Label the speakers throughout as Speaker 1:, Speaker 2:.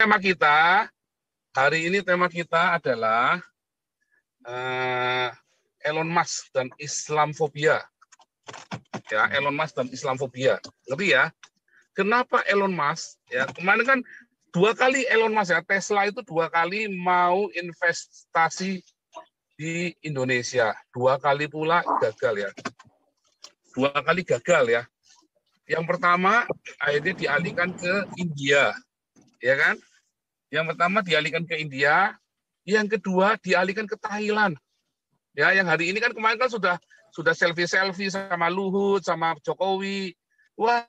Speaker 1: tema kita hari ini adalah Elon Musk dan Islamfobia. Ya, Elon Musk dan Islamfobia. Ngerti ya? Kenapa Elon Musk? Ya, kemarin kan 2 kali Elon Musk ya, Tesla itu 2 kali mau investasi di Indonesia. 2 kali pula gagal ya. 2 kali gagal ya. Yang pertama akhirnya dialihkan ke India, ya kan? Yang pertama dialihkan ke India, yang kedua dialihkan ke Thailand. Ya, yang hari ini kan kemarin kan sudah selfie sama Luhut, sama Jokowi. Wah,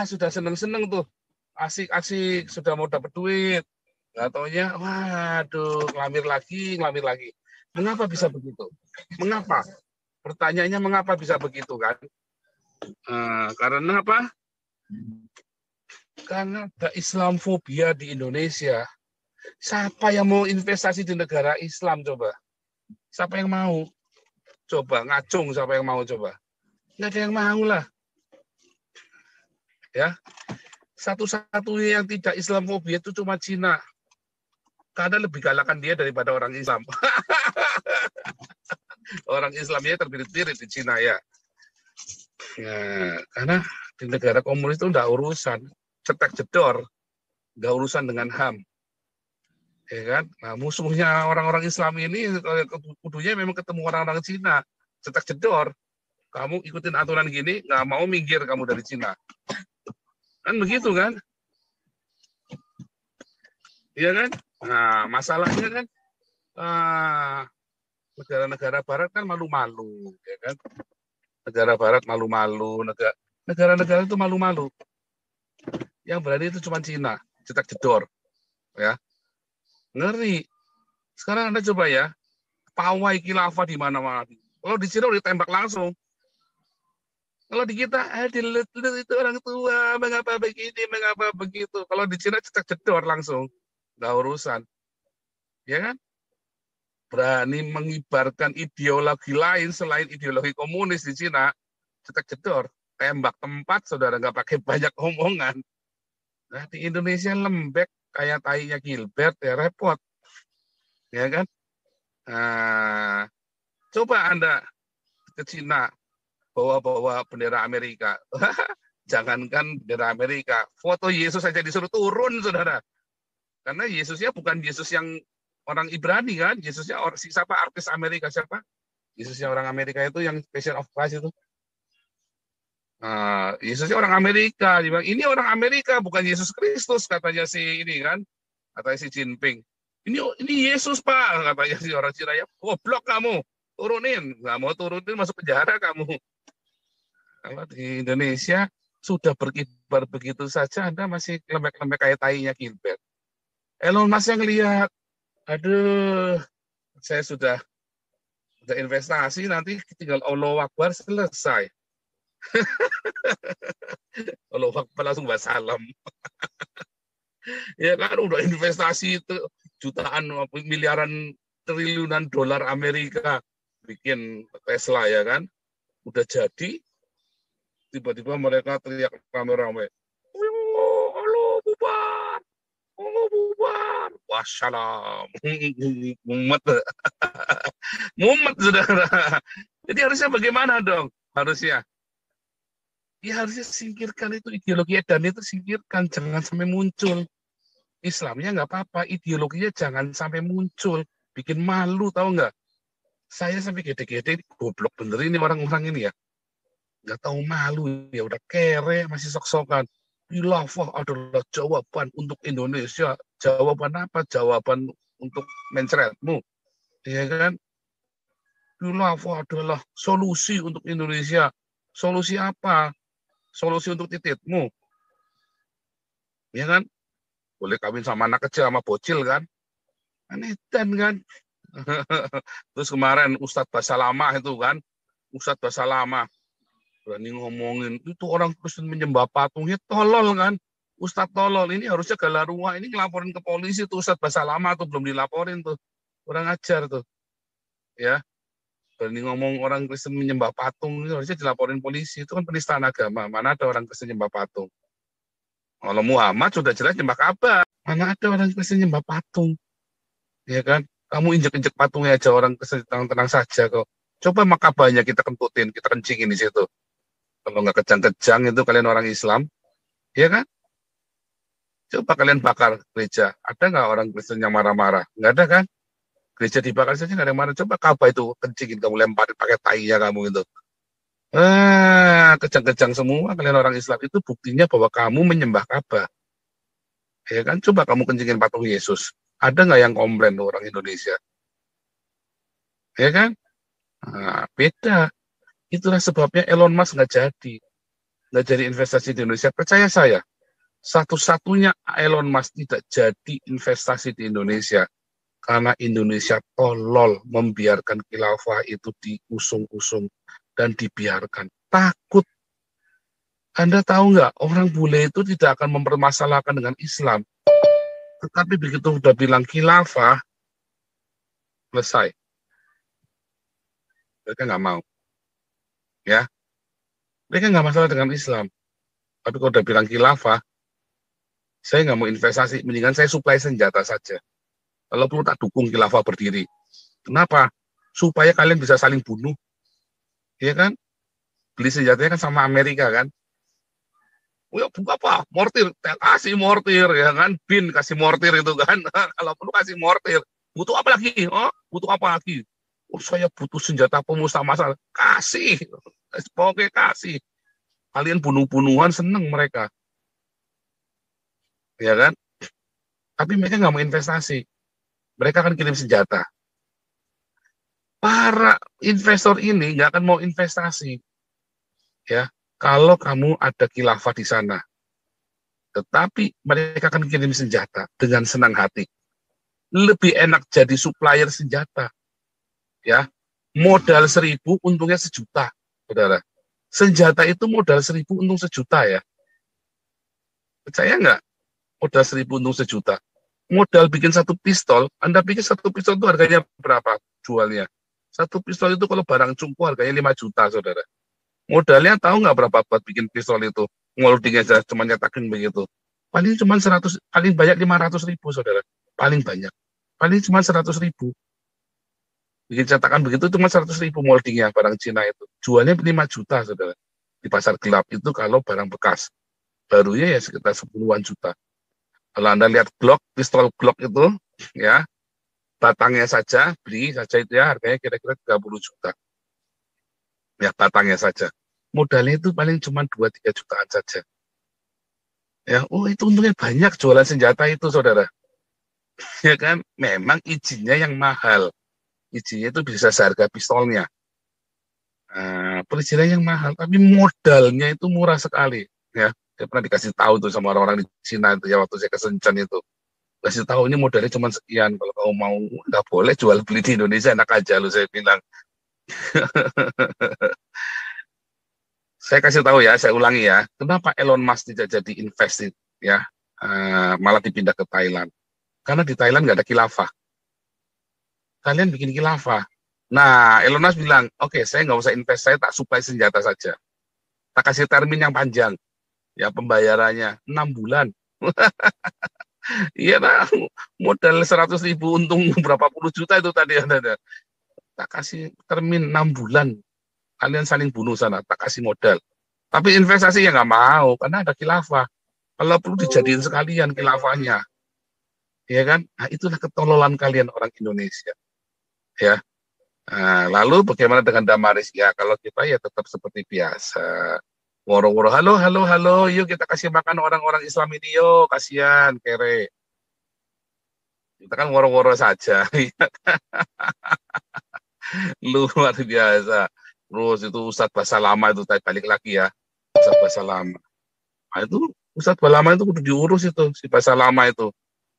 Speaker 1: sudah seneng-seneng tuh. Asik-asik, sudah mau dapat duit. Nggak taunya, waduh, ngelamir lagi. Mengapa bisa begitu? Mengapa? Pertanyaannya mengapa bisa begitu kan? Karena apa? Karena ada Islamfobia di Indonesia. Siapa yang mau investasi di negara Islam coba? Siapa yang mau? Coba ngacung siapa yang mau coba? Nggak ada yang mau lah. Ya, satu-satunya yang tidak Islamfobia itu cuma Cina. Karena lebih galakan dia daripada orang Islam. Orang Islamnya terbirit-birit di Cina ya. Ya, karena di negara komunis itu enggak urusan cetek jedor, enggak urusan dengan HAM. Ya kan? Nah, musuhnya orang-orang Islam ini kudunya memang ketemu orang-orang Cina, cetek jedor. Kamu ikutin aturan gini, nggak mau minggir kamu dari Cina. Kan begitu kan? Iya kan? Nah, masalahnya kan negara-negara barat kan malu-malu, ya kan? Negara barat malu-malu, negara-negara itu malu-malu. Yang berani itu cuma Cina, cetak jedor. Ya. Ngeri. Sekarang Anda coba ya, pawai khilafah di mana-mana. Kalau di Cina udah ditembak langsung. Kalau di kita, dilut-lut itu orang tua, mengapa begini, mengapa begitu. Kalau di Cina cetak jedor langsung. Nggak urusan. Ya kan? Berani mengibarkan ideologi lain selain ideologi komunis di Cina, cetak jedor, tembak tempat, saudara nggak pakai banyak omongan. Nah, di Indonesia lembek kayak tainya Gilbert, ya repot. Ya kan? Nah, coba Anda ke Cina, bawa-bawa bendera Amerika. Jangankan bendera Amerika, foto Yesus saja disuruh turun, saudara. Karena Yesusnya bukan Yesus yang orang Ibrani kan, Yesusnya siapa artis Amerika siapa? Yesusnya orang Amerika itu yang Passion of Christ itu. Yesusnya orang Amerika, dia bilang, ini orang Amerika bukan Yesus Kristus katanya si ini kan, katanya si Jinping. Ini Yesus Pak, katanya si orang Cina ya. Goblok kamu, turunin, nggak mau turunin masuk penjara kamu. Kalau di Indonesia sudah berkibar begitu saja, Anda masih lembek-lembek kayak tainya Gilbert. Elon Musk yang lihat, aduh, saya sudah investasi, nanti tinggal Allahu Akbar selesai. Allahu Akbar langsung wassalam. Ya kan udah investasi itu jutaan, miliaran, triliunan dolar Amerika bikin Tesla ya kan. Udah jadi, tiba-tiba mereka teriak rame-rame. Halo bubar. Oh, bubar. Wassalam. Mumet. Mumet, saudara. Jadi harusnya bagaimana dong? Harusnya singkirkan itu ideologi dan itu singkirkan, jangan sampai muncul. Islamnya nggak apa-apa, ideologinya jangan sampai muncul, bikin malu, tahu nggak? Saya sampai gede-gede, goblok bener ini orang-orang ini ya, nggak tahu malu ya, udah kere masih sok-sokan. Khilafah adalah jawaban untuk Indonesia. Jawaban apa? Jawaban untuk mencretmu, ya kan? Khilafah adalah solusi untuk Indonesia. Solusi apa? Solusi untuk tititmu, ya kan? Boleh kawin sama anak kecil sama bocil kan? Aneh kan? Terus kemarin Ustadz Basalamah itu kan, Ustadz Basalamah berani ngomongin itu orang Kristen menyembah patungnya, tolol kan? Ustadz tolol, ini harusnya Galarua ini ngelaporin ke polisi tuh Ustadz Basalamah tuh, belum dilaporin tuh, orang ajar tuh, ya. Berani ngomong orang Kristen menyembah patung, itu harusnya dilaporin polisi, itu kan penistaan agama, mana ada orang Kristen menyembah patung. Kalau Muhammad sudah jelas nyembah Ka'bah. Mana ada orang Kristen nyembah patung, ya kan? Kamu injek-injek patungnya aja orang Kristen tenang-tenang saja kok. Coba makabahnya kita kentutin, kita kencingin di situ. Kalau nggak kejang-kejang itu kalian orang Islam, ya kan? Coba kalian bakar gereja. Ada nggak orang Kristen yang marah-marah? Nggak ada kan? Gereja dibakar saja nggak ada yang marah. Coba Ka'bah itu kencingin, kamu lemparin pakai tainya kamu itu. Kejang-kejang semua kalian orang Islam. Itu buktinya bahwa kamu menyembah Ka'bah. Ya kan? Coba kamu kencingin patung Yesus. Ada nggak yang komplain tuh orang Indonesia? Ya kan? Nah, beda. Itulah sebabnya Elon Musk nggak jadi investasi di Indonesia. Percaya saya, satu-satunya Elon Musk tidak jadi investasi di Indonesia karena Indonesia tolol membiarkan khilafah itu diusung-usung dan dibiarkan. Takut. Anda tahu nggak, orang bule itu tidak akan mempermasalahkan dengan Islam. Tetapi begitu udah bilang khilafah, selesai. Mereka nggak mau. Ya, mereka nggak masalah dengan Islam. Tapi kalau udah bilang khilafah, saya nggak mau investasi, mendingan saya suplai senjata saja. Kalau perlu tak dukung khilafah berdiri. Kenapa? Supaya kalian bisa saling bunuh. Ya kan? Beli senjatanya kan sama Amerika kan? Oh ya, buka apa? Mortir, kasih mortir ya kan? Bin kasih mortir itu kan? Kalau perlu kasih mortir. Butuh apa lagi? Oh, butuh apa lagi? Oh, saya butuh senjata pemusnah massal. Kasih. Pokoknya kasih. Kalian bunuh-bunuhan seneng mereka. Ya kan? Tapi mereka nggak mau investasi. Mereka akan kirim senjata. Para investor ini nggak akan mau investasi. Ya, kalau kamu ada khilafah di sana. Tetapi mereka akan kirim senjata dengan senang hati. Lebih enak jadi supplier senjata. Ya, modal 1.000, untungnya 1.000.000, saudara. Senjata itu modal 1.000, untung 1.000.000 ya. Percaya nggak? Modal 1.000, untung 1.000.000. Modal bikin satu pistol, Anda pikir satu pistol itu harganya berapa jualnya? Satu pistol itu kalau barang cungku harganya 5 juta, saudara. Modalnya tahu nggak berapa buat bikin pistol itu? Molding aja, cuma nyetakin begitu. Paling cuma 100, paling banyak 500.000, saudara. Paling banyak. Paling cuma 100.000. Bikin cetakan begitu cuma 100.000 moldingnya, barang Cina itu. Jualnya 5 juta, saudara. Di pasar gelap itu kalau barang bekas. Barunya ya sekitar 10-an juta. Kalau Anda lihat Glock, pistol Glock itu, ya, batangnya saja, beli saja itu ya, harganya kira-kira 30 juta. Ya, batangnya saja. Modalnya itu paling cuma 2-3 jutaan saja. Ya, oh itu untungnya banyak jualan senjata itu, saudara. Ya kan, memang izinnya yang mahal. Izinnya itu bisa seharga pistolnya. Perizinan yang mahal, tapi modalnya itu murah sekali. Ya, saya pernah dikasih tahu tuh sama orang-orang di Cina itu ya waktu saya ke Shenzhen itu. Kasih tahu ini modalnya cuma sekian. Kalau kamu mau, nggak boleh jual beli di Indonesia, enak aja lu, saya bilang. Saya kasih tahu ya, saya ulangi ya. Kenapa Elon Musk tidak jadi invest ya, malah dipindah ke Thailand? Karena di Thailand nggak ada khilafah. Kalian bikin khilafah. Nah, Elon Musk bilang, oke, saya nggak usah invest, saya tak supply senjata saja. Tak kasih termin yang panjang. Ya, pembayarannya 6 bulan. Iya, nah, modal 100.000, untung berapa puluh juta itu tadi ada. Tak kasih termin 6 bulan. Kalian saling bunuh sana, tak kasih modal. Tapi investasi ya nggak mau, karena ada khilafah. Kalau perlu dijadiin sekalian khilafahnya. Ya kan? Nah, itulah ketololan kalian orang Indonesia. Ya. Nah, lalu bagaimana dengan Damaris? Ya, kalau kita ya tetap seperti biasa. Woro-woro, halo, halo, halo, yuk kita kasih makan orang-orang Islam ini, yuk, kasihan, kere. Kita kan woro-woro saja. Luar biasa. Terus itu Ustadz Bahasa Lama itu tadi balik lagi ya. Ustadz Bahasa Lama. Nah, itu Ustadz Bahasa Lama itu udah diurus itu, si Bahasa Lama itu.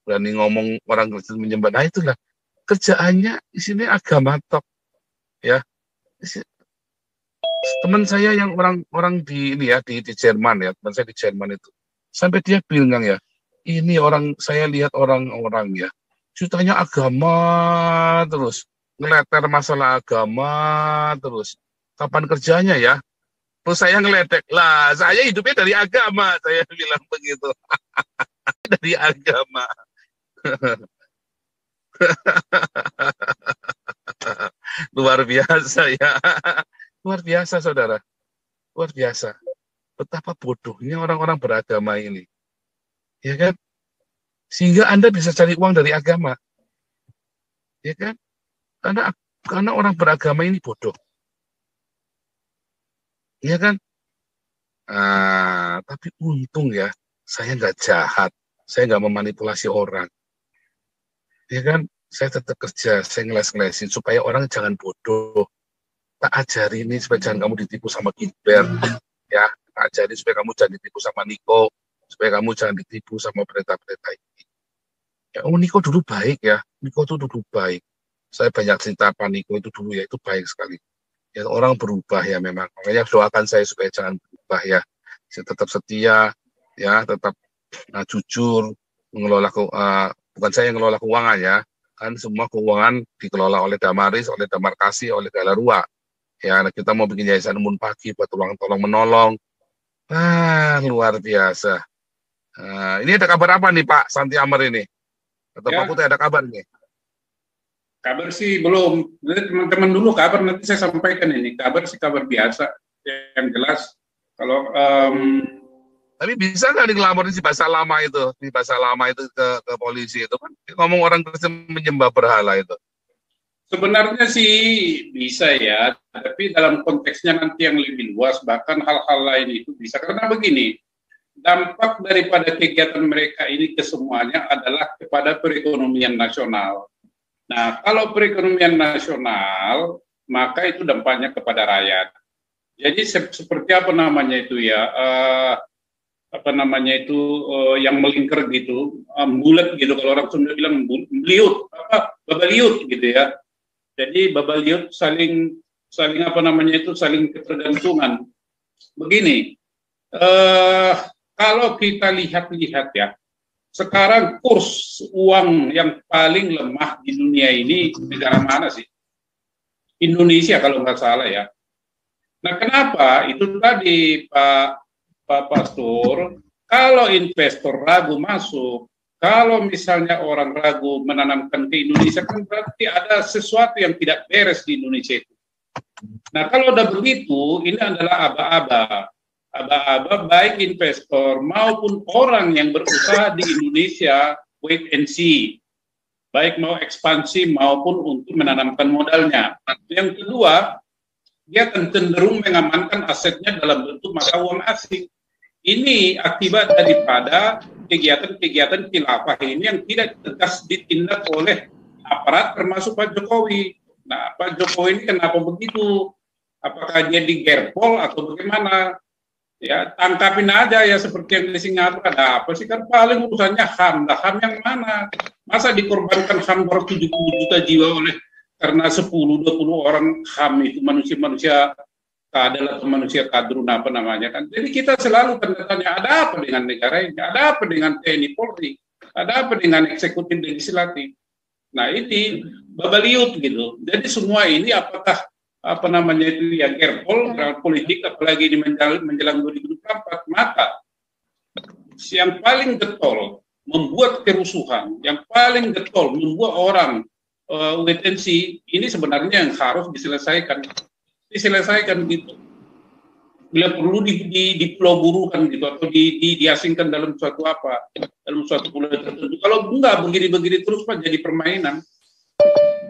Speaker 1: Berani ngomong orang Kristen menyembah. Nah, itulah. Kerjaannya di sini agama tok. Ya. Teman saya yang orang di ini ya di Jerman ya, teman saya di Jerman itu sampai dia bilang ya, ini orang saya lihat orang-orang ya ceritanya agama terus ngeleter masalah agama terus kapan kerjanya ya, terus saya ngeledek lah, saya hidupnya dari agama, saya bilang begitu. dari agama. Luar biasa ya. Luar biasa, saudara. Luar biasa. Betapa bodohnya orang-orang beragama ini. Ya kan? Sehingga Anda bisa cari uang dari agama. Ya kan? Karena orang beragama ini bodoh. Ya kan? Tapi untung ya, saya nggak jahat. Saya nggak memanipulasi orang. Ya kan? Saya tetap kerja, saya ngeles-ngelesin supaya orang jangan bodoh. Tak ajari ini supaya jangan kamu ditipu sama Gilbert. Ya, tak ajari supaya kamu jangan ditipu sama Niko. Supaya kamu jangan ditipu sama berita-berita ini. Ya, Niko dulu baik ya. Niko itu dulu baik. Saya banyak cerita apa Niko itu dulu ya, itu baik sekali. Ya, orang berubah ya memang. Makanya doakan saya supaya jangan berubah ya. Saya tetap setia, ya, tetap jujur, mengelola bukan saya yang mengelola keuangan ya. Kan semua keuangan dikelola oleh Damaris, oleh Damar Kasih, oleh Galarua. Ya, kita mau bikin yayasan Mun Pagi buat ruang tolong menolong. Luar biasa. Ini ada kabar apa nih Pak Santi Amer ini? Atau
Speaker 2: Ya,
Speaker 1: Pak Putih ada kabar nih?
Speaker 2: kabar sih belum. Jadi teman-teman dulu kabar, nanti saya sampaikan ini. Kabar sih kabar biasa. Yang jelas, kalau
Speaker 1: Tapi bisa nggak dilaporin di bahasa lama itu ke polisi itu kan ngomong orang Kristen menyembah berhala itu.
Speaker 2: sebenarnya sih bisa ya, tapi dalam konteksnya nanti yang lebih luas, bahkan hal-hal lain itu bisa. Karena begini, dampak daripada kegiatan mereka ini kesemuanya adalah kepada perekonomian nasional. Nah, kalau perekonomian nasional, maka itu dampaknya kepada rakyat. Jadi seperti apa namanya itu ya, yang melingkar gitu, bulat gitu, kalau orang Sunda bilang beliut, babaliut gitu ya. Jadi babaliut saling saling ketergantungan. Begini, kalau kita lihat ya, sekarang kurs uang yang paling lemah di dunia ini negara mana sih? Indonesia kalau nggak salah ya. Nah, kenapa? Itu tadi Pak Pastor, kalau investor ragu masuk, kalau misalnya orang ragu menanamkan ke Indonesia, kan berarti ada sesuatu yang tidak beres di Indonesia itu. Nah, kalau udah begitu, ini adalah aba-aba. Aba-aba baik investor maupun orang yang berusaha di Indonesia, wait and see. Baik mau ekspansi maupun untuk menanamkan modalnya. Yang kedua, dia akan cenderung mengamankan asetnya dalam bentuk mata uang asing. Ini akibat daripada kegiatan-kegiatan khilafah ini yang tidak tegas ditindak oleh aparat termasuk Pak Jokowi. Nah, Pak Jokowi ini kenapa begitu? Apakah dia digerpol atau bagaimana? Ya, tangkapin aja ya seperti yang di Singapura. Ada apa sih? Kan paling urusannya HAM. Nah, HAM yang mana? Masa dikorbankan HAM 70 juta jiwa oleh karena 10-20 orang HAM itu manusia-manusia kadal atau manusia kadrun apa namanya kan. Jadi kita selalu tanda tanya, ada apa dengan negara ini? Ada apa dengan TNI Polri? Ada apa dengan eksekutif legislatif? Nah, ini babaliut gitu. Jadi semua ini apakah apa namanya itu ya gerpol politik, apalagi di menjelang 2024, maka yang paling getol membuat kerusuhan, yang paling getol membuat orang wait-and-see, ini sebenarnya yang harus diselesaikan gitu. Bila perlu dipeloburukan gitu atau diasingkan dalam suatu pulau tertentu. Kalau enggak begini-begini terus Pak jadi permainan.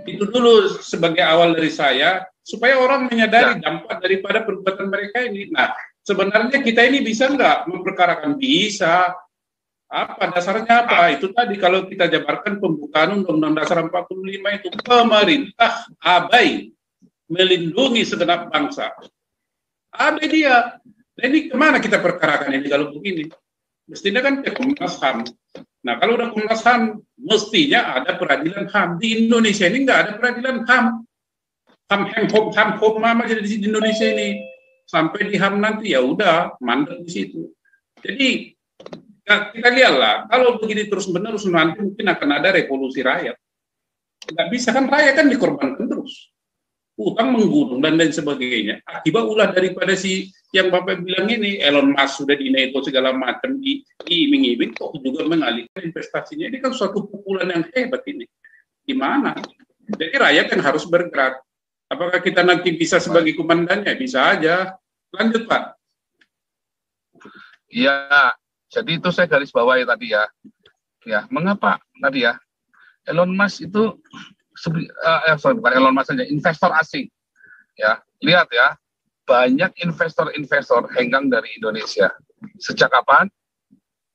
Speaker 2: Itu dulu sebagai awal dari saya, supaya orang menyadari dampak daripada perbuatan mereka ini. Nah, sebenarnya kita ini bisa nggak memperkarakan? Bisa. Apa dasarnya apa? Itu tadi kalau kita jabarkan pembukaan Undang-Undang Dasar 45 itu, pemerintah abai melindungi segenap bangsa. Ada dia. Nah, ini kemana kita perkarakan ini kalau begini? Mestinya kan ke Komnas HAM. Nah, kalau udah Komnas HAM, mestinya ada peradilan HAM. Di Indonesia ini nggak ada peradilan HAM. HAM mama jadi di Indonesia ini. Sampai di HAM nanti ya udah mandek di situ. Jadi kita lihatlah, kalau begini terus-menerus nanti mungkin akan ada revolusi rakyat. Nggak bisa kan, rakyat kan dikorbankan terus. Utang menggunung dan lain sebagainya. Akibat ulah daripada si yang Bapak bilang ini Elon Musk sudah dinego segala macam, diiming-iming kok juga mengalihkan investasinya. Ini kan suatu pukulan yang hebat ini. Gimana? Jadi rakyat yang harus bergerak. Apakah kita nanti bisa sebagai komandannya? Bisa aja. Lanjut, Pak.
Speaker 1: Iya, jadi itu saya garis bawahi tadi ya. Ya, mengapa tadi ya? Elon Musk itu bukan Elon Musk saja, investor asing. Ya, lihat ya, banyak investor-investor hengkang dari Indonesia. Sejak kapan?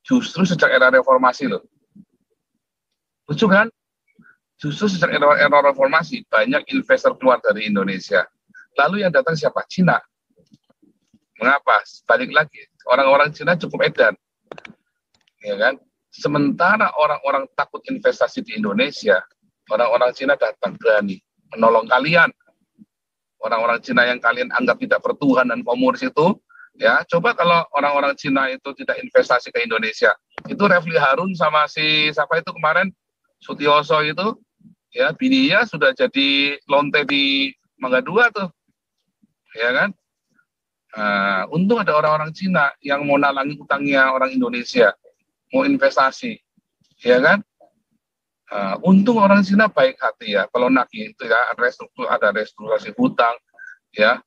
Speaker 1: Justru sejak era reformasi loh. Lucu kan? Justru sejak era reformasi banyak investor keluar dari Indonesia. Lalu yang datang siapa? Cina. Mengapa? Balik lagi, orang-orang Cina cukup edan. Ya kan? Sementara orang-orang takut investasi di Indonesia, orang-orang Cina datang berani menolong kalian. Orang-orang Cina yang kalian anggap tidak bertuhan dan komunis itu, ya coba kalau orang-orang Cina itu tidak investasi ke Indonesia, itu Refli Harun sama si siapa itu kemarin Sutioso itu, ya bininya sudah jadi lonte di Mangga Dua tuh, ya kan? Untung ada orang-orang Cina yang mau nalangi utangnya orang Indonesia, mau investasi, ya kan? Untung orang Cina baik hati ya, kalau nagih itu ya ada restrukturasi hutang, ya.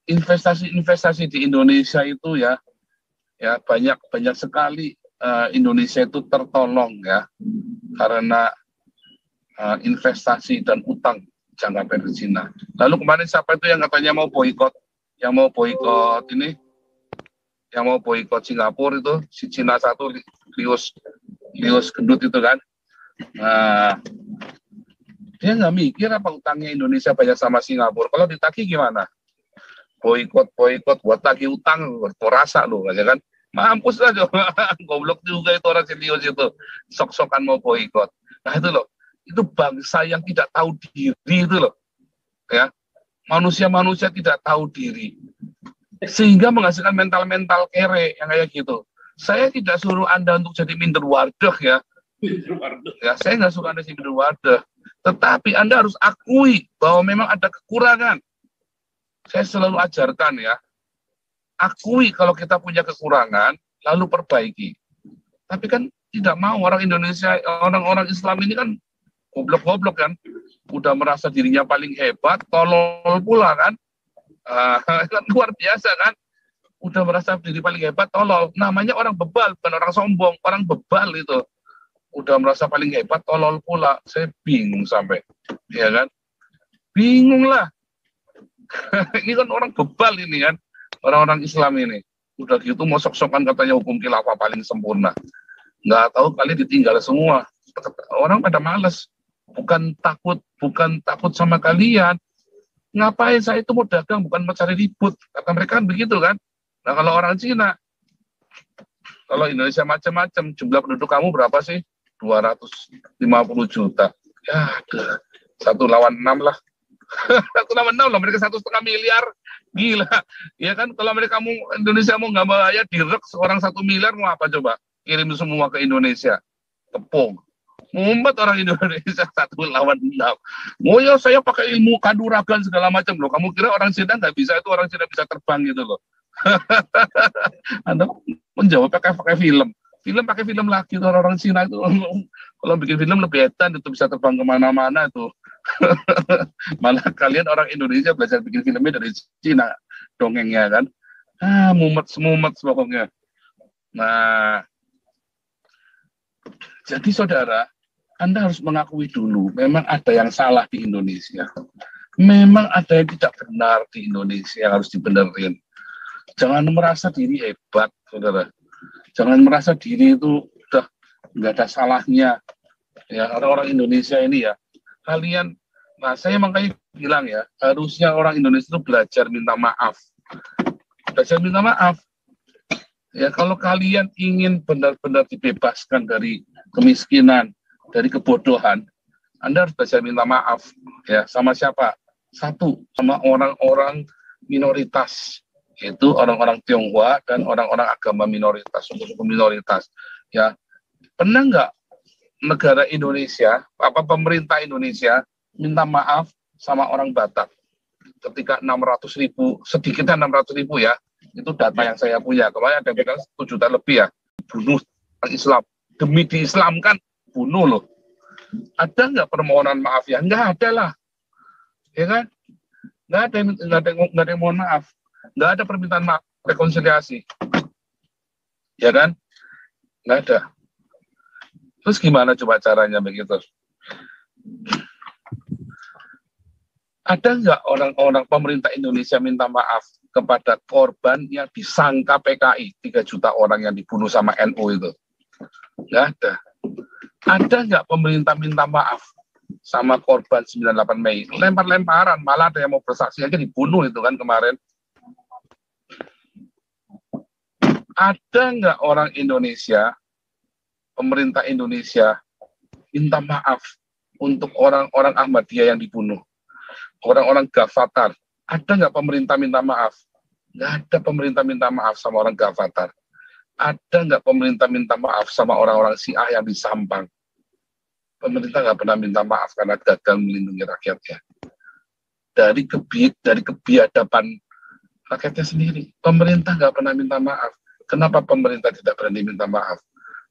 Speaker 1: Investasi di Indonesia itu ya banyak sekali Indonesia itu tertolong ya karena investasi dan utang jangka pendek Cina. Lalu kemarin siapa itu yang katanya mau boikot Singapura itu si Cina satu Lius Gendut itu kan. Dia nggak mikir apa utangnya Indonesia banyak sama Singapura. Kalau ditagih gimana? Boikot buat tagih utang rasa loh aja kan. Mampus lah goblok juga itu orang Lius itu. Sok-sokan mau boikot. Nah itu loh. Itu bangsa yang tidak tahu diri itu loh. Ya. Manusia-manusia tidak tahu diri. Sehingga menghasilkan mental-mental kere yang kayak gitu. Saya tidak suruh Anda untuk jadi minder wadah ya. Ya, saya nggak suka Anda jadi minder wadah. Tetapi Anda harus akui bahwa memang ada kekurangan. Saya selalu ajarkan ya. Akui kalau kita punya kekurangan, lalu perbaiki. Tapi kan tidak mau orang Indonesia, orang-orang Islam ini kan goblok-goblok kan. Udah merasa dirinya paling hebat, tolol pula kan. Kan luar biasa kan. Udah merasa diri paling hebat, tolol. Namanya orang bebal, bukan orang sombong. Orang bebal itu. Udah merasa paling hebat, tolol pula. Saya bingung sampai. Ya kan? Bingung lah. Ini kan orang bebal ini kan. Orang-orang Islam ini. Udah gitu mau sok-sokan katanya hukum khilafah paling sempurna. Nggak tahu kali ditinggal semua. Orang pada males. Bukan takut sama kalian. Ngapain saya itu mau dagang, bukan mau cari ribut. Kata mereka kan begitu kan. Nah kalau orang Cina, kalau Indonesia macam-macam, jumlah penduduk kamu berapa sih? 250 juta. Ya, 1 lawan 6 lah. 1 lawan 6 lah, mereka 1,5 miliar. Gila. Ya kan, kalau Indonesia mau nggak bayar, direk seorang 1 miliar, mau apa coba? Kirim semua ke Indonesia. Tepung. Ngumpet orang Indonesia 1 lawan 6. Oh ya saya pakai ilmu kaduragan segala macam loh. Kamu kira orang Cina nggak bisa, itu orang Cina bisa terbang gitu loh. Anda menjawab pakai film. Film pakai film lagi tuh orang Cina itu. Kalau bikin film lebih edan itu bisa terbang kemana-mana itu. Malah kalian orang Indonesia belajar bikin filmnya dari Cina dongengnya kan. Mumet pokoknya. Nah, jadi saudara, Anda harus mengakui dulu memang ada yang salah di Indonesia. Memang ada yang tidak benar di Indonesia yang harus dibenerin. Jangan merasa diri hebat, saudara. Jangan merasa diri itu udah nggak ada salahnya. Ya, orang-orang Indonesia ini ya, kalian, nah saya makanya bilang ya, harusnya orang Indonesia itu belajar minta maaf. Belajar minta maaf. Ya, kalau kalian ingin benar-benar dibebaskan dari kemiskinan, dari kebodohan, Anda harus belajar minta maaf. Ya, sama siapa? Satu, sama orang-orang minoritas. Itu orang-orang Tionghoa dan orang-orang agama minoritas, suku-suku minoritas. Ya, pernah nggak negara Indonesia, pemerintah Indonesia minta maaf sama orang Batak? ketika 600.000, sedikitnya 600.000 ya, itu data yang saya punya. Kemarin ada yang bilang 1 juta lebih ya, bunuh orang Islam. Demi diislamkan, bunuh loh. Ada nggak permohonan maaf ya? Nggak ada lah. Ya kan? Nggak ada yang mohon maaf. Nggak ada permintaan maaf, rekonsiliasi. Ya kan? Nggak ada. Terus gimana coba caranya begitu? Ada nggak orang-orang pemerintah Indonesia minta maaf kepada korban yang disangka PKI, 3 juta orang yang dibunuh sama NU itu? Nggak ada. Ada nggak pemerintah minta maaf sama korban 98 Mei? Lempar-lemparan, malah ada yang mau bersaksi aja dibunuh itu kan kemarin. Ada nggak orang Indonesia, pemerintah Indonesia, minta maaf untuk orang-orang Ahmadiyah yang dibunuh? Orang-orang Gavatar, ada nggak pemerintah minta maaf? Nggak ada pemerintah minta maaf sama orang Gavatar. Ada nggak pemerintah minta maaf sama orang-orang Syiah yang di Sampang? Pemerintah nggak pernah minta maaf karena gagal melindungi rakyatnya. Dari kebiadaban rakyatnya sendiri. Pemerintah nggak pernah minta maaf. Kenapa pemerintah tidak berani minta maaf?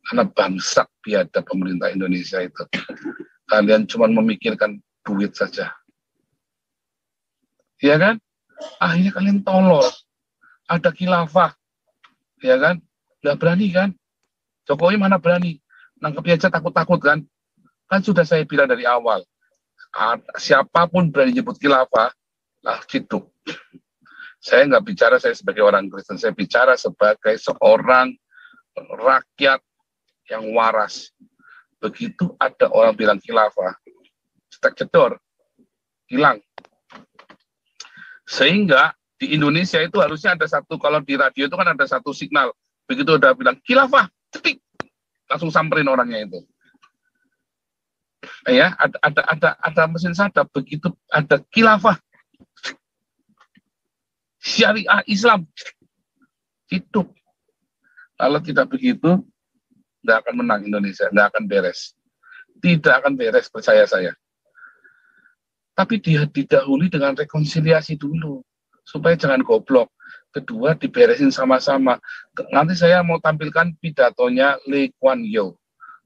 Speaker 1: Karena bangsat biadab pemerintah Indonesia itu. Kalian cuma memikirkan duit saja. Ya kan? Akhirnya kalian tolol. Ada khilafah. Ya kan? Nggak berani kan? Jokowi mana berani? Nangkepnya aja takut-takut kan? Kan sudah saya bilang dari awal. Siapapun berani nyebut khilafah, lah ciduk. Saya nggak bicara saya sebagai orang Kristen. Saya bicara sebagai seorang rakyat yang waras. Begitu ada orang bilang khilafah, cetak jedor, hilang. Sehingga di Indonesia itu harusnya ada satu, kalau di radio itu kan ada satu signal. Begitu udah bilang khilafah, cetik, langsung samperin orangnya itu. Ya, ada mesin sadap. Begitu ada khilafah, syariah Islam, hidup. Kalau tidak begitu, nggak akan menang Indonesia, nggak akan beres. Tidak akan beres, percaya saya. Tapi dia didahului dengan rekonsiliasi dulu, supaya jangan goblok. Kedua, diberesin sama-sama. Nanti saya mau tampilkan pidatonya Lee Kuan Yew.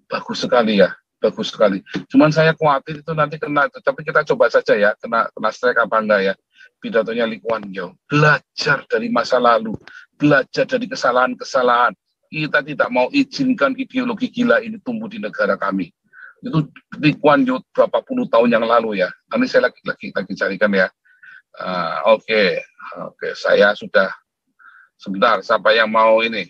Speaker 1: Bagus sekali ya, bagus sekali. Cuman saya khawatir itu nanti kena, tapi kita coba saja ya, kena strike apa enggak ya. Pidatonya Lee Kuan Yew. Belajar dari masa lalu, belajar dari kesalahan-kesalahan. Kita tidak mau izinkan ideologi gila ini tumbuh di negara kami. Itu Lee Kuan Yew berapa puluh tahun yang lalu ya. Nanti saya lagi carikan ya. Oke, saya sudah sebentar. Siapa yang mau ini?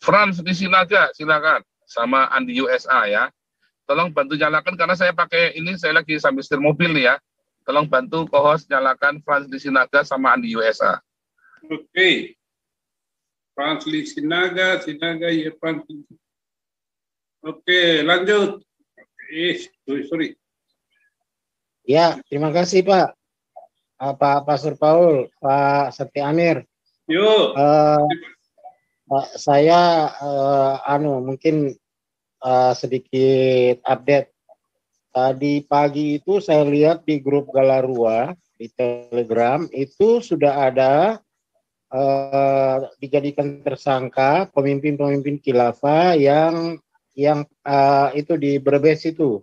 Speaker 1: Frans di Sinaga, silakan. Sama Andi USA ya. Tolong bantu nyalakan karena saya pakai ini, saya lagi sambil setir mobil nih ya. Tolong bantu co-host nyalakan Frans di Sinaga sama Andi USA.
Speaker 2: Oke. Frans di Sinaga ya Frans. Oke, lanjut. Sorry.
Speaker 3: Ya, terima kasih Pak. Pak Pastor Paul, Pak Setia Amir.
Speaker 2: Yuk.
Speaker 3: Saya mungkin sedikit update. Tadi pagi itu saya lihat di grup Galarua di Telegram itu sudah ada dijadikan tersangka pemimpin-pemimpin khilafah yang itu di Brebes itu.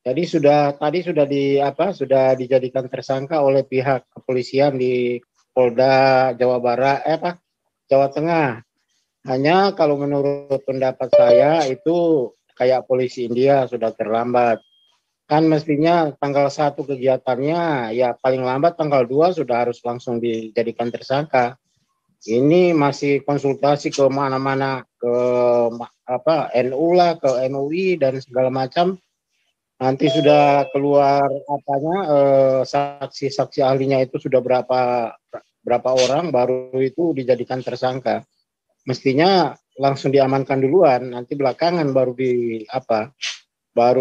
Speaker 3: Jadi sudah dijadikan tersangka oleh pihak kepolisian di Polda Jawa Barat, Jawa Tengah. Hanya kalau menurut pendapat saya itu kayak polisi India sudah terlambat. Kan mestinya tanggal 1 kegiatannya, ya paling lambat tanggal 2 sudah harus langsung dijadikan tersangka. Ini masih konsultasi ke mana-mana, ke NU lah, ke MUI dan segala macam. Nanti sudah keluar saksi-saksi ahlinya itu sudah berapa orang baru itu dijadikan tersangka. Mestinya langsung diamankan duluan, nanti belakangan baru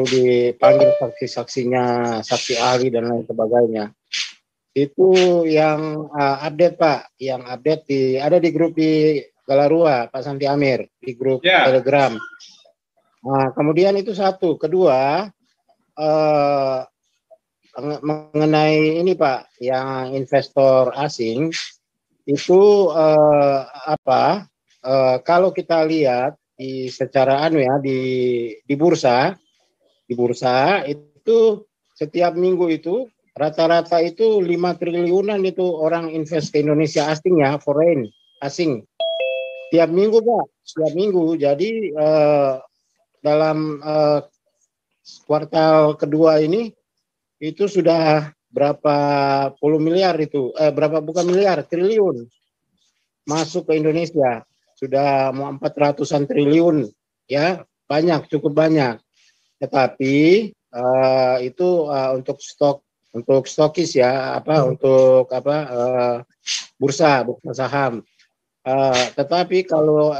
Speaker 3: dipanggil saksi-saksinya, saksi ahli dan lain sebagainya. Itu yang update Pak, yang update ada di grup di Galarua Pak Santi Amir, di grup Telegram. Nah, kemudian itu satu, kedua mengenai ini Pak, yang investor asing itu kalau kita lihat secara di bursa itu setiap minggu itu rata-rata itu 5 triliunan itu orang invest ke Indonesia asing. Tiap minggu Pak, setiap minggu. Jadi dalam kuartal kedua ini itu sudah berapa puluh miliar itu, triliun masuk ke Indonesia. Sudah mau 400-an triliun, ya banyak, cukup banyak. Tetapi itu untuk stokis ya, bursa saham. Tetapi kalau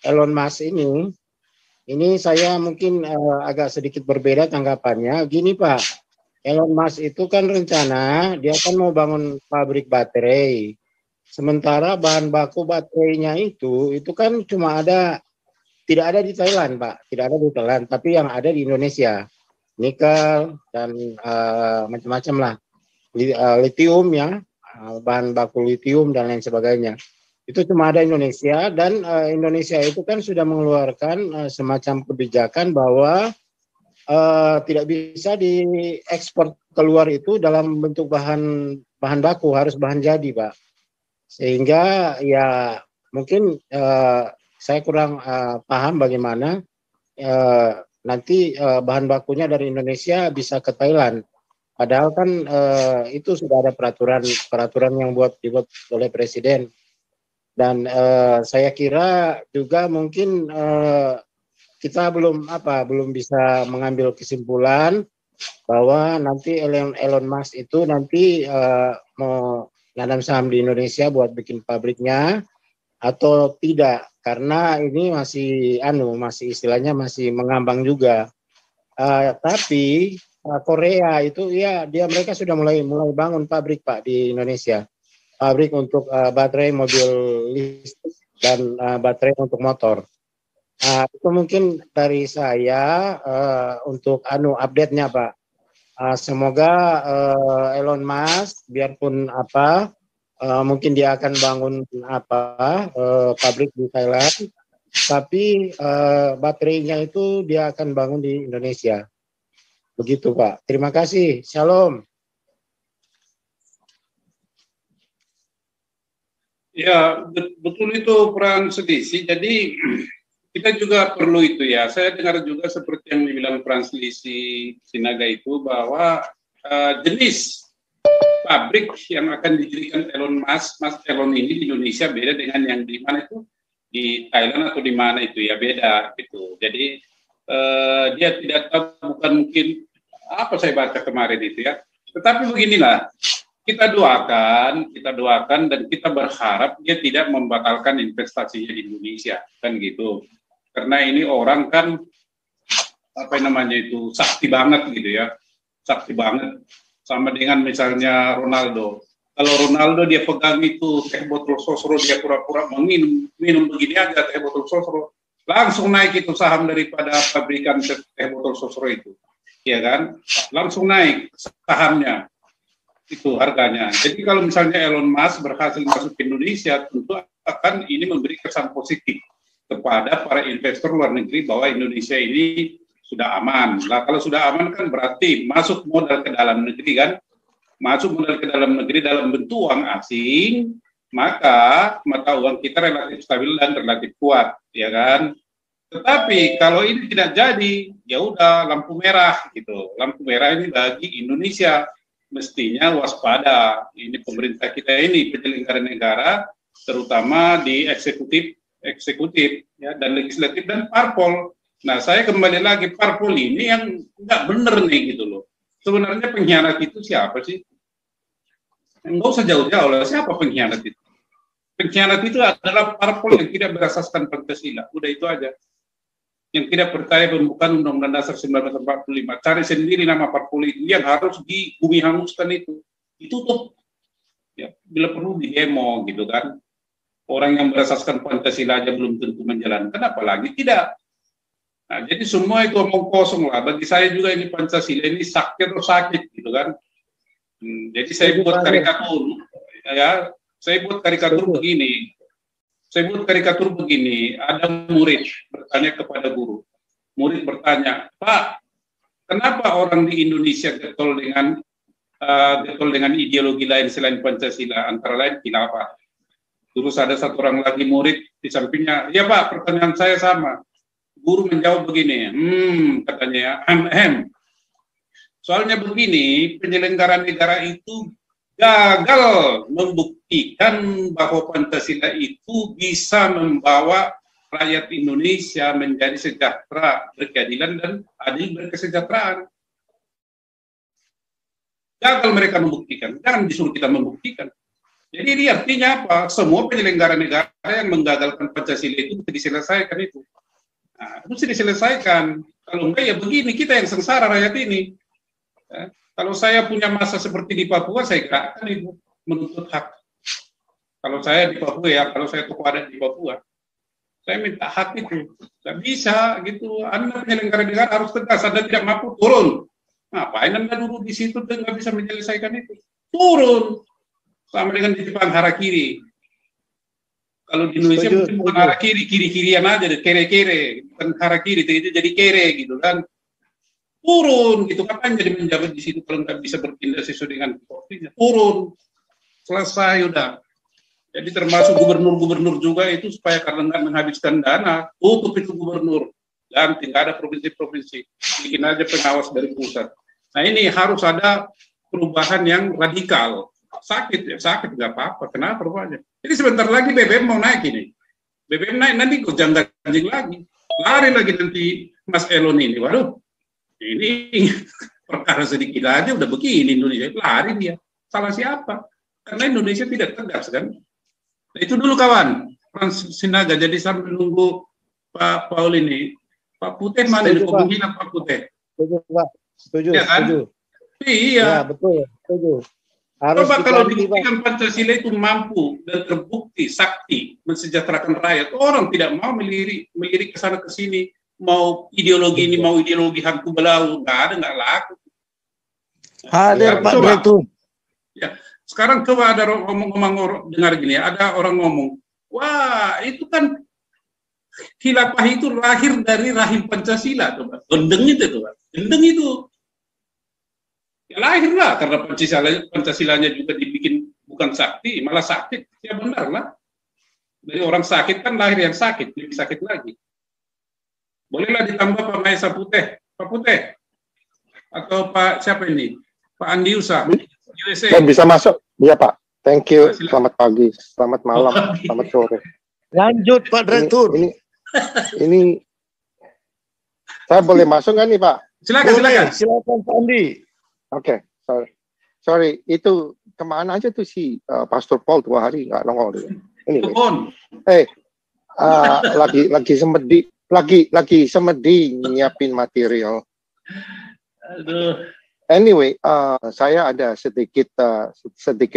Speaker 3: Elon Musk ini saya mungkin agak sedikit berbeda tanggapannya. Gini Pak, Elon Musk itu kan rencana dia kan mau bangun pabrik baterai. Sementara bahan baku baterainya itu kan tidak ada di Thailand Pak, tidak ada di Thailand, tapi yang ada di Indonesia. Nikel dan macam-macam lah. Litium ya, bahan baku litium dan lain sebagainya. Itu cuma ada Indonesia, dan Indonesia itu kan sudah mengeluarkan semacam kebijakan bahwa tidak bisa diekspor keluar itu dalam bentuk bahan baku, harus bahan jadi Pak. Sehingga ya mungkin saya kurang paham bagaimana nanti bahan bakunya dari Indonesia bisa ke Thailand. Padahal kan itu sudah ada peraturan yang dibuat oleh Presiden. Dan saya kira juga mungkin kita belum bisa mengambil kesimpulan bahwa nanti Elon Musk itu nanti mau nanam saham di Indonesia buat bikin pabriknya atau tidak, karena ini masih istilahnya masih mengambang juga. Tapi Korea itu ya mereka sudah mulai bangun pabrik Pak di Indonesia. Pabrik untuk baterai mobil listrik dan baterai untuk motor. Itu mungkin dari saya untuk update-nya Pak. Semoga Elon Musk biarpun mungkin dia akan bangun pabrik di Thailand, tapi baterainya itu dia akan bangun di Indonesia. Begitu Pak. Terima kasih. Shalom.
Speaker 2: Ya, betul itu Pran Selisih. Jadi kita juga perlu itu ya. Saya dengar juga seperti yang dibilang Pran Selisih Sinaga itu bahwa jenis pabrik yang akan didirikan Mas Elon ini di Indonesia beda dengan yang di mana itu di Thailand atau di mana itu ya, beda gitu. Jadi dia tidak tahu, bukan mungkin apa saya baca kemarin itu ya. Tetapi beginilah. Kita doakan dan kita berharap dia tidak membatalkan investasinya di Indonesia, kan gitu. Karena ini orang kan sakti banget gitu ya, sakti banget. Sama dengan misalnya Ronaldo. Kalau Ronaldo dia pegang itu teh botol sosro, dia pura-pura minum begini aja teh botol sosro, langsung naik itu saham daripada pabrikan teh botol sosro itu, ya kan? Langsung naik sahamnya. Itu harganya. Jadi kalau misalnya Elon Musk berhasil masuk ke Indonesia, tentu akan ini memberi kesan positif kepada para investor luar negeri bahwa Indonesia ini sudah aman. Nah, kalau sudah aman kan berarti masuk modal ke dalam negeri kan, masuk modal ke dalam negeri dalam bentuk uang asing, maka mata uang kita relatif stabil dan relatif kuat, ya kan? Tetapi kalau ini tidak jadi, ya udah lampu merah gitu. Lampu merah ini bagi Indonesia. Mestinya waspada. Ini pemerintah kita ini, penyelenggara negara, terutama di eksekutif ya, dan legislatif dan parpol. Nah, saya kembali lagi, parpol ini yang nggak bener nih gitu loh. Sebenarnya pengkhianat itu siapa sih? Nggak usah jauh-jauh lah, siapa pengkhianat itu? Pengkhianat itu adalah parpol yang tidak berasaskan Pancasila. Udah itu aja. Yang tidak percaya pembukaan Undang-Undang Dasar 1945. Cari sendiri nama parpol itu yang harus di bumi hanguskan itu. Ditutup. Ya, bila perlu di demo gitu kan. Orang yang berasaskan Pancasila aja belum tentu menjalankan, apalagi tidak. Nah, jadi semua itu omong kosong lah. Bagi saya juga ini Pancasila ini sakit atau sakit gitu kan. Jadi saya buat karikatur, ya. Saya buat karikatur begini. Saya buat karikatur begini. Ada murid bertanya kepada guru. Murid bertanya, Pak, kenapa orang di Indonesia getol dengan ideologi lain selain Pancasila, antara lain khilafah? Terus ada satu orang lagi murid di sampingnya, ya Pak, pertanyaan saya sama. Guru menjawab begini, katanya, soalnya begini, penyelenggara negara itu gagal membuktikan bahwa Pancasila itu bisa membawa rakyat Indonesia menjadi sejahtera, berkeadilan, dan adil berkesejahteraan. Gagal mereka membuktikan, jangan disuruh kita membuktikan. Jadi ini artinya apa? Semua penyelenggara negara yang menggagalkan Pancasila itu bisa diselesaikan itu. Nah, itu diselesaikan. Kalau enggak ya begini, kita yang sengsara rakyat ini. Ya, kalau saya punya masa seperti di Papua, saya gerakan itu menuntut hak. Kalau saya di Papua ya, kalau saya tokoh adat di Papua, saya minta hak itu. Tidak bisa gitu. Anda penyelenggara negara harus tegas. Anda tidak mampu, turun. Ngapain Anda duduk di situ dan nggak bisa menyelesaikan itu? Turun. Sama dengan di Jepang harakiri. Kalau di Indonesia mungkin bukan harakiri, kiri-kirian aja, kere-kere, bukan harakiri, itu jadi kere gitu kan. Turun gitu, kapan jadi menjabat di situ kalau nggak bisa bertindak sesuai dengan porsinya? Turun, selesai udah. Jadi termasuk gubernur-gubernur juga itu supaya karena nggak menghabiskan dana, tutup itu gubernur. Dan tidak ada provinsi-provinsi, bikin aja pengawas dari pusat. Nah ini harus ada perubahan yang radikal. Sakit ya, sakit nggak apa-apa. Kenapa rupanya? Jadi sebentar lagi BBM mau naik ini. BBM naik nanti gojang ganjing lagi. Lari lagi nanti Mas Elon ini. Waduh, ini perkara sedikit aja udah begini Indonesia. Lari dia. Salah siapa? Karena Indonesia tidak tegas kan. Nah, itu dulu kawan. Frans Sinaga. Jadi sambil nunggu Pak Paul ini. Pak Putih mana ini? Kemungkinan Pak Putih.
Speaker 3: Setuju, Pak. Setuju.
Speaker 2: Ya kan?
Speaker 3: Setuju.
Speaker 2: Iya.
Speaker 3: Ya, betul. Setuju. Harus
Speaker 2: coba kalau dibuktikan Pancasila itu mampu dan terbukti sakti mensejahterakan rakyat, orang tidak mau melirik ke sana ke sini, mau ideologi ini mau ideologi hantu belau, nggak laku.
Speaker 3: Hadir Pak
Speaker 2: Direktur. Ya, sekarang coba ada ngomong dengar gini, ada orang ngomong, wah itu kan khilafah itu lahir dari rahim Pancasila, coba gendeng itu, coba gendeng itu. Ya lahirlah karena Pancasilanya juga dibikin bukan sakti, malah sakit. Ya benar lah. Dari orang sakit kan lahir yang sakit, lebih sakit lagi. Bolehlah ditambah Pak Maesa Putih, Pak Putih, atau Pak siapa ini, Pak Andi Usa, USA.
Speaker 4: Dan bisa masuk, iya Pak. Thank you. Selamat pagi, selamat malam, selamat sore.
Speaker 3: Lanjut Pak Direktur.
Speaker 4: Ini saya boleh masuk nggak nih Pak?
Speaker 2: Silakan
Speaker 3: Pak Andi.
Speaker 4: Oke, sorry, itu kemana aja tuh si Pastor Paul 2 hari nggak nongol dia. Anyway, lagi semedi nyiapin material.
Speaker 2: Aduh.
Speaker 4: Anyway, saya ada sedikit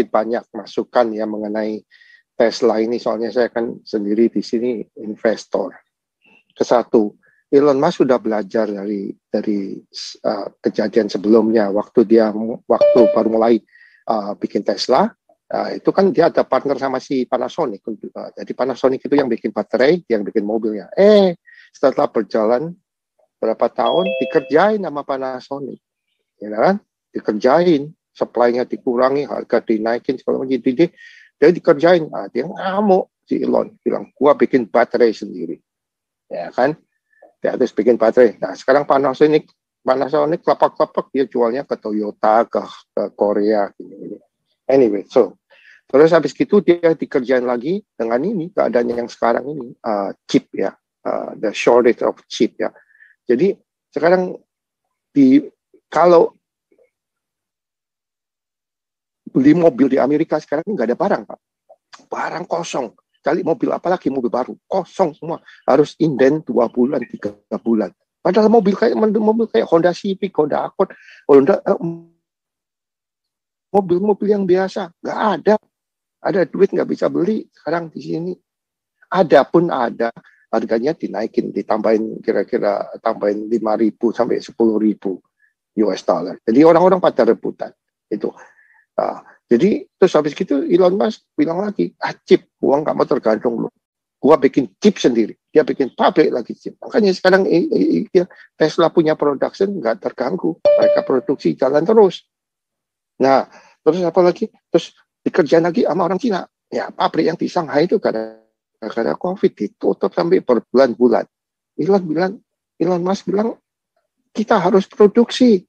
Speaker 4: banyak masukan ya mengenai Tesla ini, soalnya saya kan sendiri di sini investor. Kesatu, Elon Musk sudah belajar dari kejadian sebelumnya waktu baru mulai bikin Tesla, itu kan dia ada partner sama si Panasonic. Jadi Panasonic itu yang bikin baterai, yang bikin mobilnya. Setelah berjalan berapa tahun dikerjain sama Panasonic, ya kan? Dikerjain, supply-nya dikurangi, harga dinaikin segala macam. Dia dikerjain, dia ngamuk si Elon, bilang gua bikin baterai sendiri, ya kan? Dia harus bikin baterai. Nah, sekarang Panasonic kelapak-kelapak dia jualnya ke Toyota, ke Korea, gini. Anyway, terus habis itu dia dikerjain lagi dengan ini keadaannya yang sekarang ini, chip ya, the shortage of chip ya. Jadi sekarang kalau beli mobil di Amerika sekarang nggak ada barang Pak, barang kosong. Kali mobil, apalagi mobil baru, kosong semua, harus inden 2 bulan, 3 bulan. Padahal mobil kayak Honda Civic, Honda Accord, mobil-mobil yang biasa, nggak ada duit nggak bisa beli sekarang di sini. Ada pun ada, harganya dinaikin, ditambahin kira-kira tambahin 5.000 sampai 10.000 US dollar. Jadi orang-orang pada rebutan itu. Jadi terus habis gitu Elon Musk bilang lagi, chip, gua nggak mau tergantung lu. Gua bikin chip sendiri. Dia bikin pabrik lagi chip. Makanya sekarang Tesla punya production nggak terganggu. Mereka produksi jalan terus. Nah, terus apa lagi? Terus dikerjain lagi sama orang Cina. Ya, pabrik yang di Shanghai itu karena COVID ditutup sampai berbulan-bulan. Elon Musk bilang kita harus produksi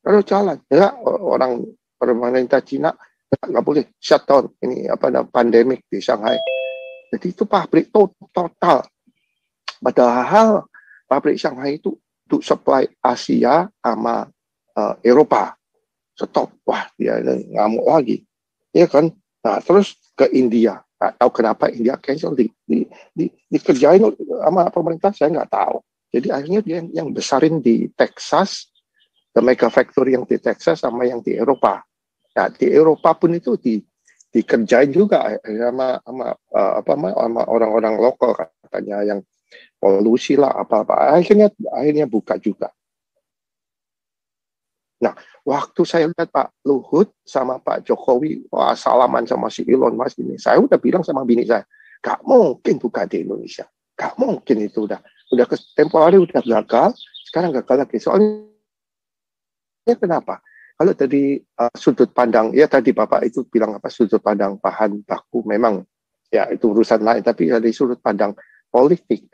Speaker 4: kalau jalan. Ya, orang pemerintah Cina nggak boleh shutdown ini pandemik di Shanghai. Jadi itu pabrik total. Padahal pabrik Shanghai itu untuk supply Asia sama Eropa. Stop. Wah, dia ngamuk lagi. Ya kan? Nah, terus ke India. Nggak tahu kenapa India cancel dikerjain sama pemerintah, saya nggak tahu. Jadi akhirnya dia yang besarin di Texas, the mega factory yang di Texas sama yang di Eropa. Nah, di Eropa pun itu dikerjain juga sama orang-orang lokal katanya yang polusi lah apa-apa. Akhirnya buka juga. Nah, waktu saya lihat Pak Luhut sama Pak Jokowi salaman sama si Elon Musk ini, saya udah bilang sama bini saya, gak mungkin buka di Indonesia, gak mungkin itu udah tempo hari udah gagal, sekarang gagal lagi. Soalnya kenapa? Kalau dari sudut pandang, ya tadi Bapak itu bilang sudut pandang bahan baku, memang ya itu urusan lain, tapi dari sudut pandang politik,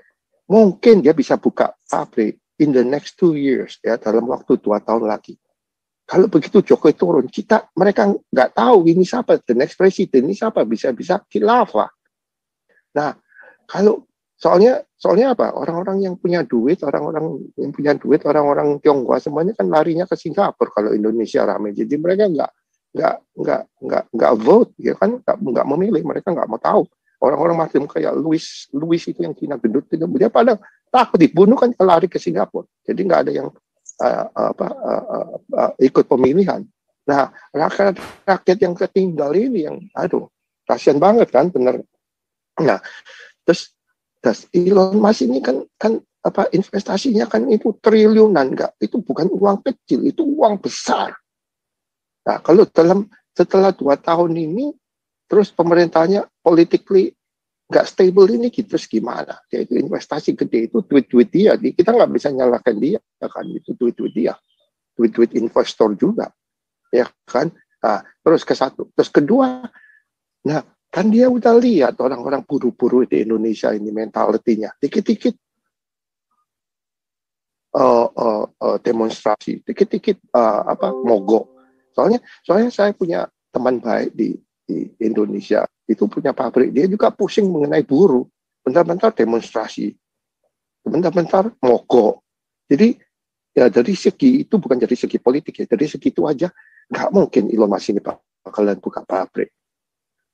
Speaker 4: mungkin dia bisa buka pabrik in the next 2 years, ya dalam waktu 2 tahun lagi. Kalau begitu Jokowi turun, mereka nggak tahu ini siapa, the next president ini siapa, bisa khilafah. Nah, kalau soalnya apa? Orang-orang yang punya duit, orang-orang Tionghoa semuanya kan larinya ke Singapura kalau Indonesia ramai. Jadi mereka nggak vote, ya kan? Nggak memilih, mereka nggak mau tahu. Orang-orang macam kayak Louis itu yang Cina gendut itu, dia pada takut dibunuh kan, lari ke Singapura. Jadi nggak ada yang ikut pemilihan. Nah, rakyat yang ketinggal ini yang kasihan banget kan, bener. Nah, terus Elon Musk ini kan investasinya kan itu triliunan, itu bukan uang kecil, itu uang besar. Nah, kalau setelah 2 tahun ini terus pemerintahnya politically nggak stable ini, terus gimana? Dia itu investasi gede, itu duit dia. Kita nggak bisa nyalahkan dia, kan? Itu duit dia, duit investor juga, ya kan? Nah, terus ke satu, terus kedua, nah kan dia udah lihat orang-orang buru-buru di Indonesia ini mentalitinya, dikit-dikit demonstrasi, dikit-dikit mogok. Soalnya saya punya teman baik di Indonesia, itu punya pabrik, dia juga pusing mengenai buruh, bentar-bentar demonstrasi, bentar-bentar mogok. Jadi ya dari segi itu, bukan dari segi politik ya, dari segi itu aja nggak mungkin Elon Musk ini bakalan buka pabrik.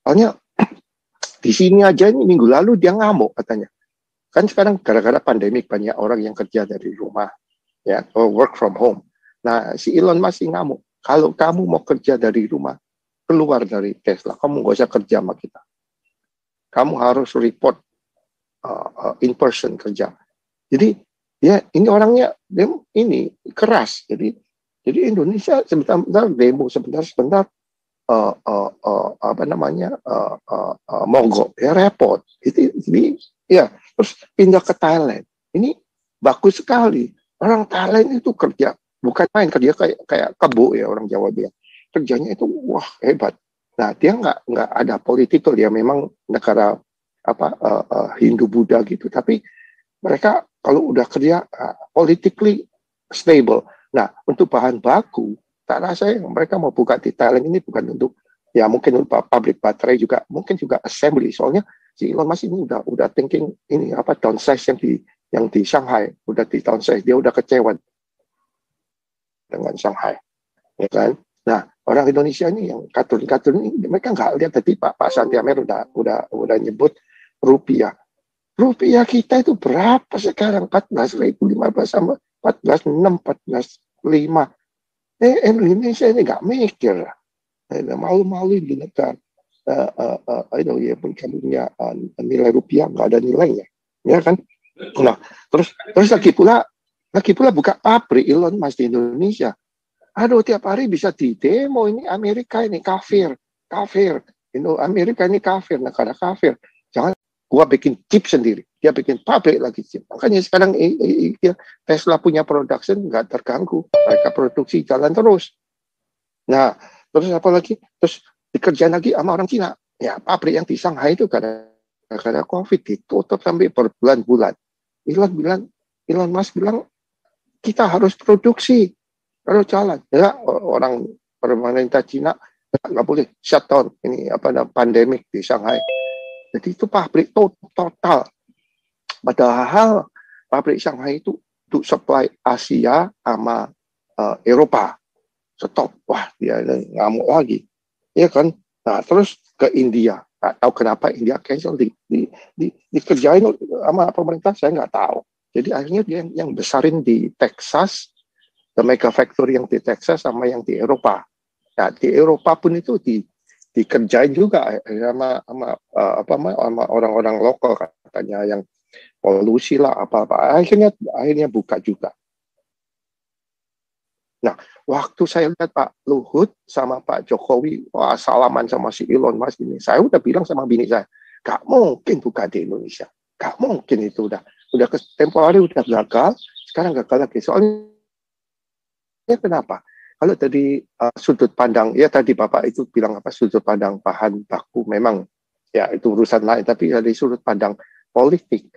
Speaker 4: Soalnya di sini aja ini minggu lalu dia ngamuk katanya, kan sekarang gara-gara pandemik banyak orang yang kerja dari rumah, ya, work from home. Nah, si Elon Musk ngamuk, kalau kamu mau kerja dari rumah, keluar dari Tesla, kamu nggak usah kerja sama kita. Kamu harus report in person kerja. Jadi ya ini orangnya ini keras. Jadi Indonesia sebentar demo, sebentar mogok, ya repot. Jadi ya terus pindah ke Thailand. Ini bagus sekali. Orang Thailand itu kerja bukan main, kerja kayak kebo ya, orang Jawa dia. Kerjanya itu wah hebat. Nah, dia nggak ada politikal, dia memang negara Hindu Buddha gitu, tapi mereka kalau udah kerja politically stable. Nah, untuk bahan baku, tak rasa mereka mau buka di Thailand ini bukan untuk, ya mungkin untuk pabrik baterai juga, mungkin juga assembly. Soalnya si Elon Musk ini udah thinking ini downsize yang di Shanghai, udah di downsize, dia udah kecewa dengan Shanghai, ya kan? Nah, orang Indonesia ini yang kartun ini mereka nggak lihat. Tadi Pak Santi Amer udah nyebut rupiah. Rupiah kita itu berapa sekarang? 14.015 sama 14.6, 14.5. Indonesia ini nggak mikir. Malu-malu di negara. Ya punya nilai rupiah nggak ada nilainya, ya kan? Nah, terus lagi pula buka pabrik Elon Musk di Indonesia. Aduh, tiap hari bisa di demo ini Amerika ini kafir. Amerika ini kafir, negara kafir. Jangan gua bikin chip sendiri. Dia bikin pabrik lagi chip. Makanya sekarang Tesla punya production nggak terganggu. Mereka produksi jalan terus. Nah, terus apa lagi? Terus dikerjain lagi sama orang Cina. Ya, pabrik yang di Shanghai itu karena COVID ditutup sampai berbulan-bulan. Elon Musk bilang kita harus produksi, harus jalan. Ya, orang pemerintah Cina nggak boleh shutdown ini pandemik di Shanghai. Jadi itu pabrik total. Padahal pabrik Shanghai itu untuk supply Asia sama Eropa. Stop. Wah, dia ngamuk lagi. Ya kan? Nah, terus ke India. Nggak tahu kenapa India cancel dikerjain sama pemerintah, saya nggak tahu. Jadi akhirnya dia yang besarin di Texas, the mega factory yang di Texas sama yang di Eropa. Nah, di Eropa pun itu dikerjain juga sama orang-orang lokal katanya yang polusi lah apa-apa. Akhirnya buka juga. Nah, waktu saya lihat Pak Luhut sama Pak Jokowi, wah salaman sama si Elon Musk ini, saya udah bilang sama bini saya, gak mungkin buka di Indonesia, gak mungkin itu udah tempo hari udah gagal, sekarang gagal lagi. Soalnya kenapa? Kalau dari sudut pandang, ya tadi Bapak itu bilang sudut pandang bahan baku, memang ya itu urusan lain, tapi dari sudut pandang politik,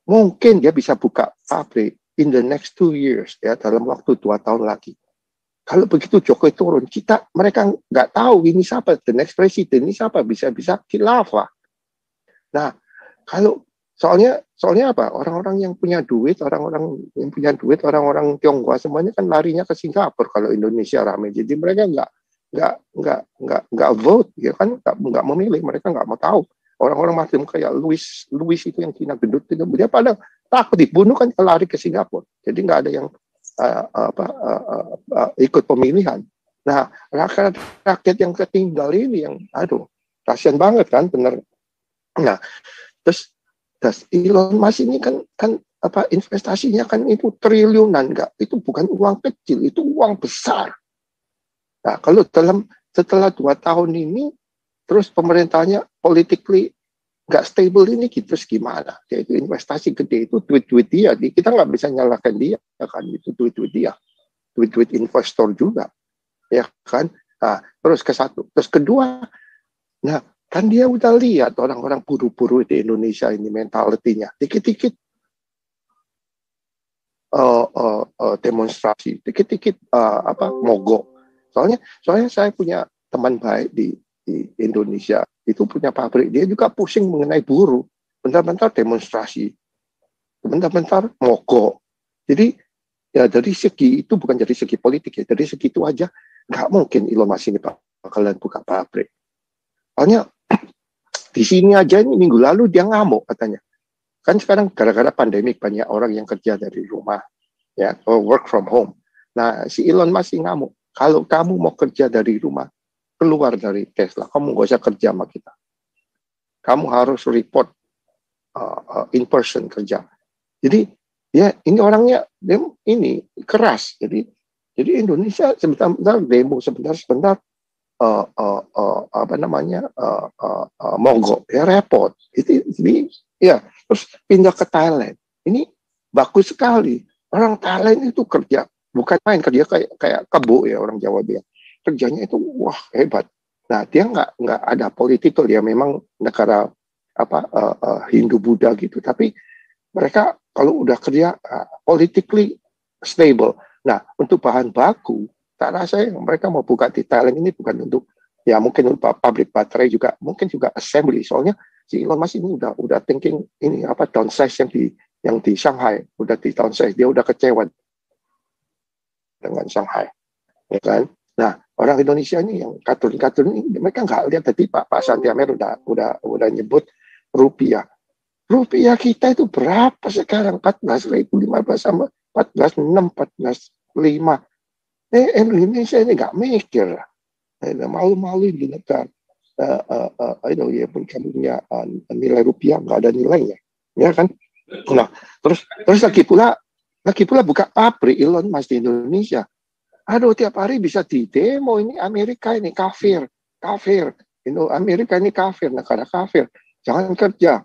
Speaker 4: mungkin dia bisa buka pabrik in the next 2 years, ya dalam waktu 2 tahun lagi. Kalau begitu Jokowi turun, mereka nggak tahu ini siapa, the next president ini siapa, bisa khilafah. Nah, kalau soalnya apa? Orang-orang yang punya duit, orang-orang Tionghoa semuanya kan larinya ke Singapura kalau Indonesia ramai. Jadi mereka nggak vote, ya kan? Nggak memilih, mereka nggak mau tahu. Orang-orang macam kayak Louis itu yang Cina gendut itu, dia pada takut dibunuh kan, lari ke Singapura. Jadi nggak ada yang ikut pemilihan. Nah, rakyat yang ketinggal ini yang kasihan banget kan, bener. Nah, terus Elon Musk ini kan investasinya kan itu triliunan, itu bukan uang kecil, itu uang besar. Nah, kalau setelah 2 tahun ini terus pemerintahnya politically nggak stable ini gitu, terus gimana? Dia itu investasi gede, itu duit dia. Kita nggak bisa nyalahkan dia, kan? Itu duit dia, duit investor juga, ya kan? Nah, terus terus kedua, nah kan dia udah lihat orang-orang buru-buru di Indonesia ini mentalitinya, dikit-dikit demonstrasi, dikit-dikit mogok. Soalnya saya punya teman baik di Indonesia, itu punya pabrik, dia juga pusing mengenai buruh, bentar-bentar demonstrasi, bentar-bentar mogok. Jadi ya dari segi itu, bukan dari segi politik ya, dari segi itu aja nggak mungkin Elon Musk ini bakalan buka pabrik. Soalnya di sini aja ini minggu lalu dia ngamuk katanya, kan sekarang gara-gara pandemik banyak orang yang kerja dari rumah, ya, work from home. Nah, si Elon Musk ngamuk, kalau kamu mau kerja dari rumah, keluar dari Tesla, kamu nggak usah kerja sama kita. Kamu harus report in person kerja. Jadi ya ini orangnya ini keras. Jadi Indonesia sebentar demo, sebentar mogok, ya repot. Ini ya terus pindah ke Thailand. Ini bagus sekali. Orang Thailand itu kerja bukan main, kerja kayak kebo ya, orang Jawa bilang. Kerjanya itu wah hebat. Nah, dia nggak ada politikal, ya memang negara Hindu Buddha gitu, tapi mereka kalau udah kerja politically stable. Nah, untuk bahan baku, tak rasa mereka mau buka di Thailand ini bukan untuk, ya mungkin untuk pabrik baterai juga, mungkin juga assembly. Soalnya si Elon Musk ini udah thinking ini downsize yang di Shanghai, udah di downsize, dia udah kecewa dengan Shanghai, ya kan? Nah, orang Indonesia ini yang kartun ini, mereka nggak lihat tadi Pak Santiamer udah nyebut rupiah. Rupiah kita itu berapa sekarang? 14.015 sama 14.6, 14.5. Indonesia ini nggak mikir. Malu-malu di negara. Ya pun punya nilai rupiah nggak ada nilainya, ya kan? Nah, terus lagi pula buka pabrik Elon Musk di Indonesia. Aduh, tiap hari bisa di demo ini Amerika ini kafir. Amerika ini kafir, negara kafir. Jangan kerja.